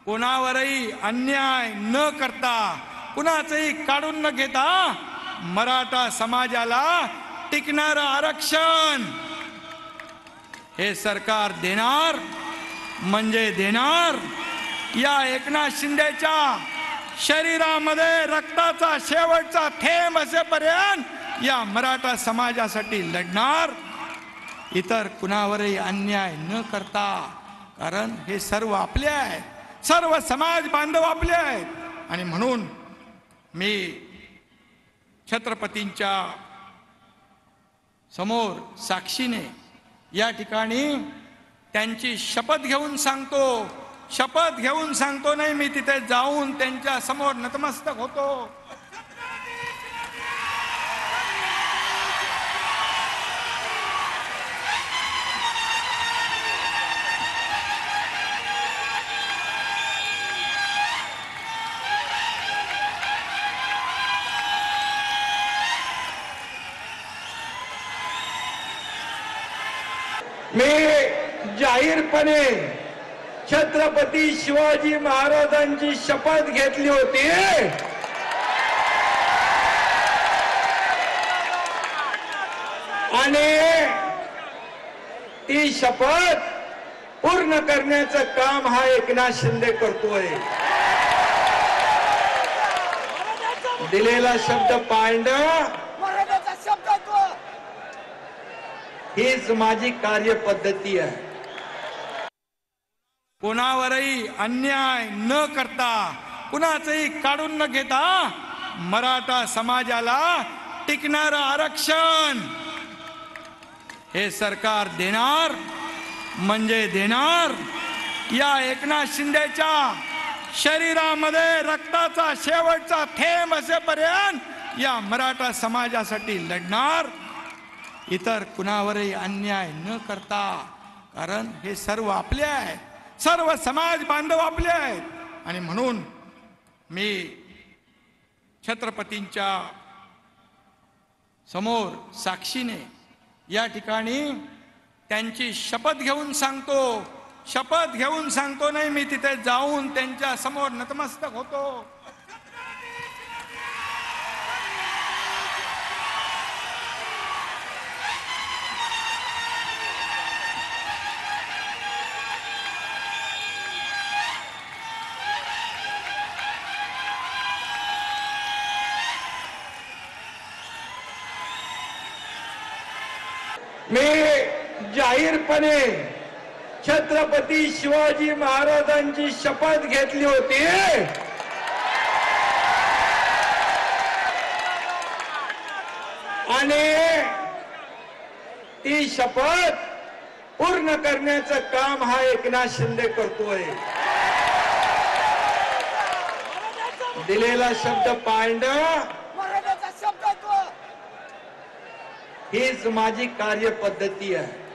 कोणावरही अन्याय न करता, कुणाचंही काढून न घेता मराठा समाजाला टिकणारं आरक्षण हे सरकार देणार म्हणजे देणार। या एकनाथ शिंदेच्या शरीरामध्ये रक्ताचा शेवटचा थेंब असेपर्यंत या मराठा समाजासाठी लढणार, इतर कुणावरही अन्याय न करता। कारण हे सर्व आपले आहेत, सर्व समाज बांधव आपले आहेत। आणि म्हणून मी छत्रपतींच्या समोर साक्षीने या ठिकाणी त्यांची शपथ घेऊन सांगतो नाही, मी तिथे जाऊन त्यांच्या समोर नतमस्तक होतो। मी जाहीरपणे छत्रपती शिवाजी महाराजांची शपथ घेतली होती आणि ती शपथ पूर्ण करण्याचं काम हा एकनाथ शिंदे करतोय। दिलेला शब्द पाळणं हीच माझी कार्यपद्धती आहे। कोणावरही अन्याय न करता, कुणाचंही काढून न घेता मराठा समाजाला टिकणारं आरक्षण हे सरकार देणार म्हणजे देणार। या एकनाथ शिंदेच्या शरीरामध्ये रक्ताचा शेवटचा थेंब असेपर्यंत या मराठा समाजासाठी लढणार, इतर कुणावरही अन्याय न करता। कारण हे सर्व आपले आहेत, सर्व समाज बांधव आपले आहेत। आणि म्हणून मी छत्रपतींच्या समोर साक्षीने या ठिकाणी त्यांची शपथ घेऊन सांगतो नाही, मी तिथे जाऊन त्यांच्या समोर नतमस्तक होतो। मी जाहीरपणे छत्रपती शिवाजी महाराजांची शपथ घेतली होती आणि ती शपथ पूर्ण करण्याचं काम हा एकनाथ शिंदे करतोय। दिलेला शब्द पाळणं हीच माझी कार्यपद्धती आहे।